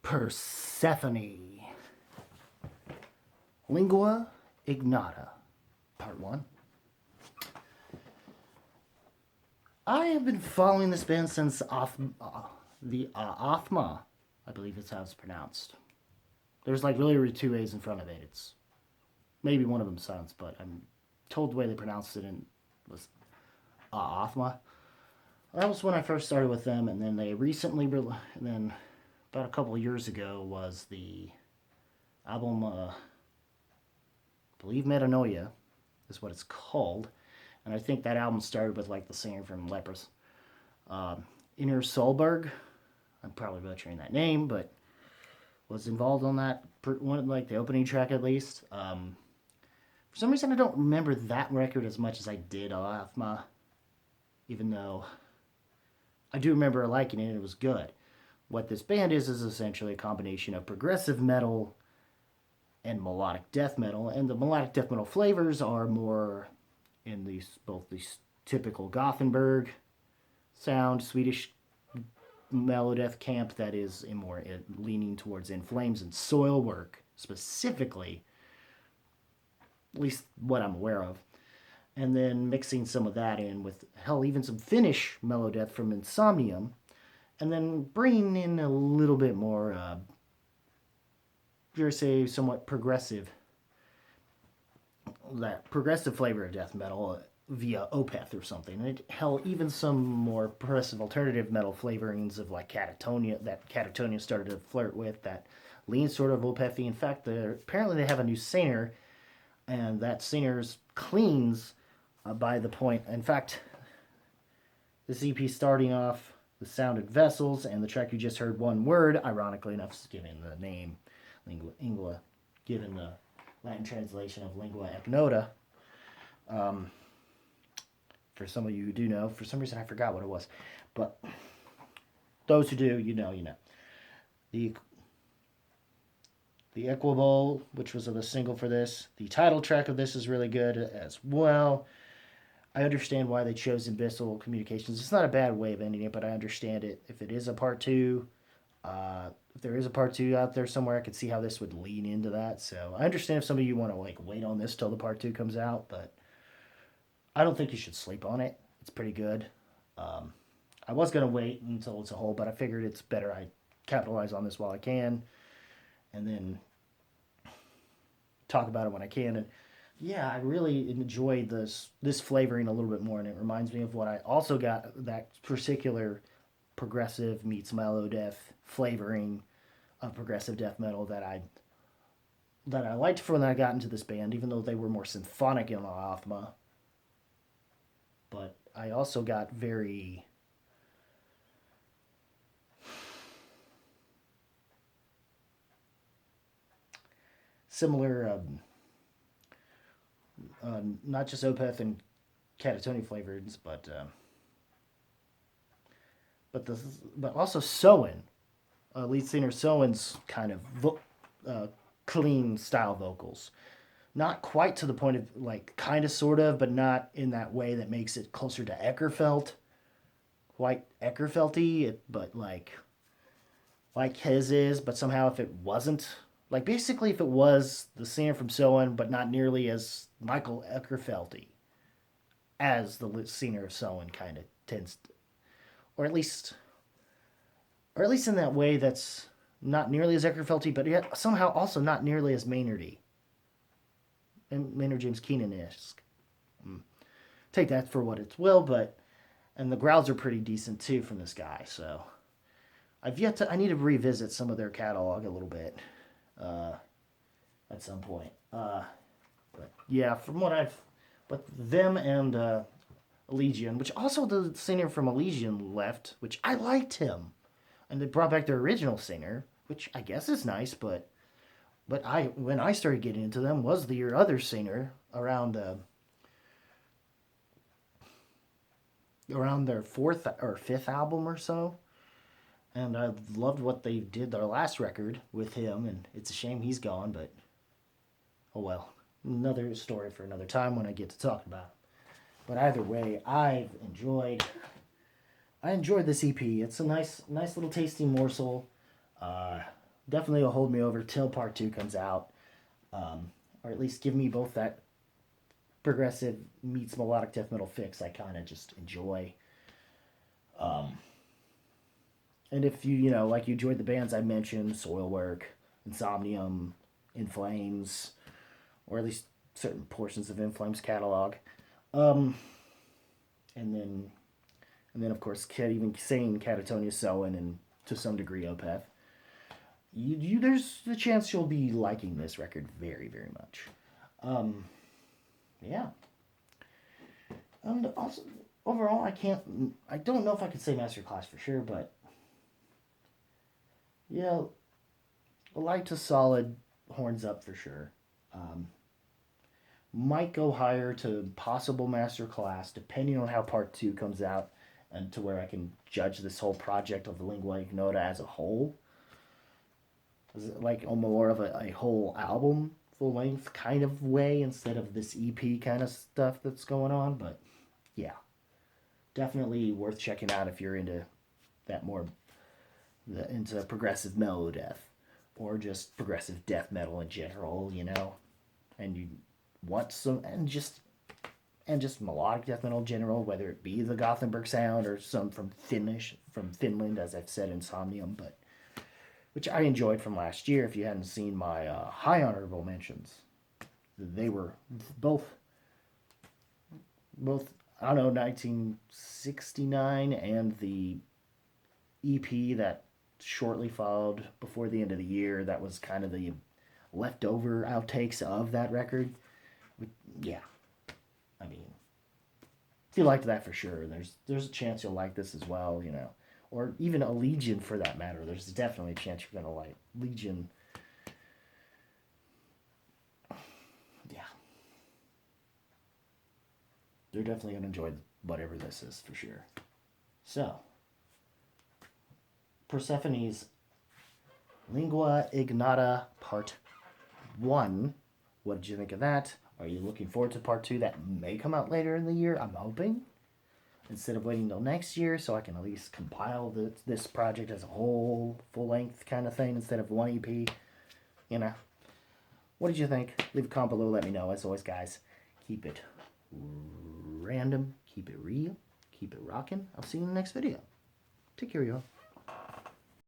Persefone. Lingua Ignota, Part 1. I have been following this band since the Othma, I believe it's how it's pronounced. There's like really two A's in front of it. It's maybe one of them sounds, but I'm told the way they pronounced it was Othma. That was when I first started with them, and then they recently, and then about a couple of years ago was the album, I believe Metanoia is what it's called. And I think that album started with like the singer from Lepers, Inner Solberg. I'm probably butchering that name, but was involved on that one, like the opening track at least. For some reason, I don't remember that record as much as I did Athma, even though I do remember liking it. It was good. What this band is essentially a combination of progressive metal and melodic death metal, and the melodic death metal flavors are more in both the typical Gothenburg sound, Swedish melodeath camp that is more leaning towards In Flames and Soilwork specifically, at least what I'm aware of, and then mixing some of that in with even some Finnish melodeath from Insomnium, and then bringing in a little bit more, dare I say, somewhat progressive. That progressive flavor of death metal via Opeth or something. And even some more progressive alternative metal flavorings of like Catatonia, that Catatonia started to flirt with, that lean sort of Opethy. In fact, apparently they have a new singer, and that singer's cleans by the point. In fact, this EP starting off the Sounded Vessels, and the track you just heard, One Word, ironically enough, is given the name Lingua, given the Latin translation of Lingua Ignota. For some of you who do know, for some reason I forgot what it was. But those who do, you know. The Equable, which was the single for this. The title track of this is really good as well. I understand why they chose Abyssal Communications. It's not a bad way of ending it, but I understand it. If it is a part 2, if there is a part 2 out there somewhere, I could see how this would lean into that. So I understand if some of you want to like wait on this till the part 2 comes out, but I don't think you should sleep on it. It's pretty good. I was going to wait until it's a whole, but I figured it's better I capitalize on this while I can, and then talk about it when I can. And yeah, I really enjoyed this flavoring a little bit more, and it reminds me of what I also got, that particular progressive meets melodeath flavoring of progressive death metal that I liked from when I got into this band, even though they were more symphonic in Othma. But I also got very similar, not just Opeth and Catatonia flavors, but also Soen, lead singer Soen's kind of clean style vocals. Not quite to the point of, like, kind of, sort of, but not in that way that makes it closer to Eckerfeld. Quite Eckerfelty, but like his is, but somehow if it wasn't, like basically if it was the singer from Soen, but not nearly as Michael Eckerfelty as the singer of Soen kind of tends to, or at least in that way that's not nearly as Eckerfelty, but yet somehow also not nearly as Maynardy. And Maynard James Keenan-esque. Take that for what it will, and the growls are pretty decent too from this guy. So I need to revisit some of their catalog a little bit at some point. But yeah, from but them and Allegiant, which also the singer from Allegiant left, which I liked him, and they brought back their original singer, which I guess is nice, but when I started getting into them was the other singer around their 4th or 5th album or so, and I loved what they did their last record with him, and it's a shame he's gone, but oh well, another story for another time when I get to talk about it. But either way, I enjoyed this EP. It's a nice little tasty morsel. definitely will hold me over till part 2 comes out. Or at least give me both that progressive meets melodic death metal fix I kind of just enjoy. And if you know, like you enjoyed the bands I mentioned, Soilwork, Insomnium, In Flames, or at least certain portions of In Flames catalog, um, and then of course even saying Catatonia Soen and to some degree Opeth, there's the chance you'll be liking this record very, very much. Yeah. And also, overall, I don't know if I could say masterclass for sure, but yeah, light to solid, horns up for sure. Might go higher to possible masterclass depending on how part 2 comes out, and to where I can judge this whole project of the Lingua Ignota as a whole. Is it like more of a whole album, full length kind of way instead of this EP kind of stuff that's going on? But yeah, definitely worth checking out if you're into that more into progressive mellow death, or just progressive death metal in general, you know, and you want some and just melodic death metal in general, whether it be the Gothenburg sound or some from Finland, as I've said, Insomnium, but which I enjoyed from last year. If you hadn't seen my high honorable mentions, they were both I don't know, 1969 and the EP that shortly followed before the end of the year. That was kind of the leftover outtakes of that record. Yeah, I mean, if you liked that for sure, there's a chance you'll like this as well, you know, or even a Legion for that matter. There's definitely a chance you're gonna like Legion. Yeah, they're definitely gonna enjoy whatever this is for sure. So, Persephone's Lingua Ignota Part 1. What did you think of that? Are you looking forward to Part 2 that may come out later in the year? I'm hoping. Instead of waiting till next year, so I can at least compile this project as a whole, full-length kind of thing instead of one EP. You know. What did you think? Leave a comment below, let me know. As always, guys, keep it random, keep it real, keep it rocking. I'll see you in the next video. Take care, y'all.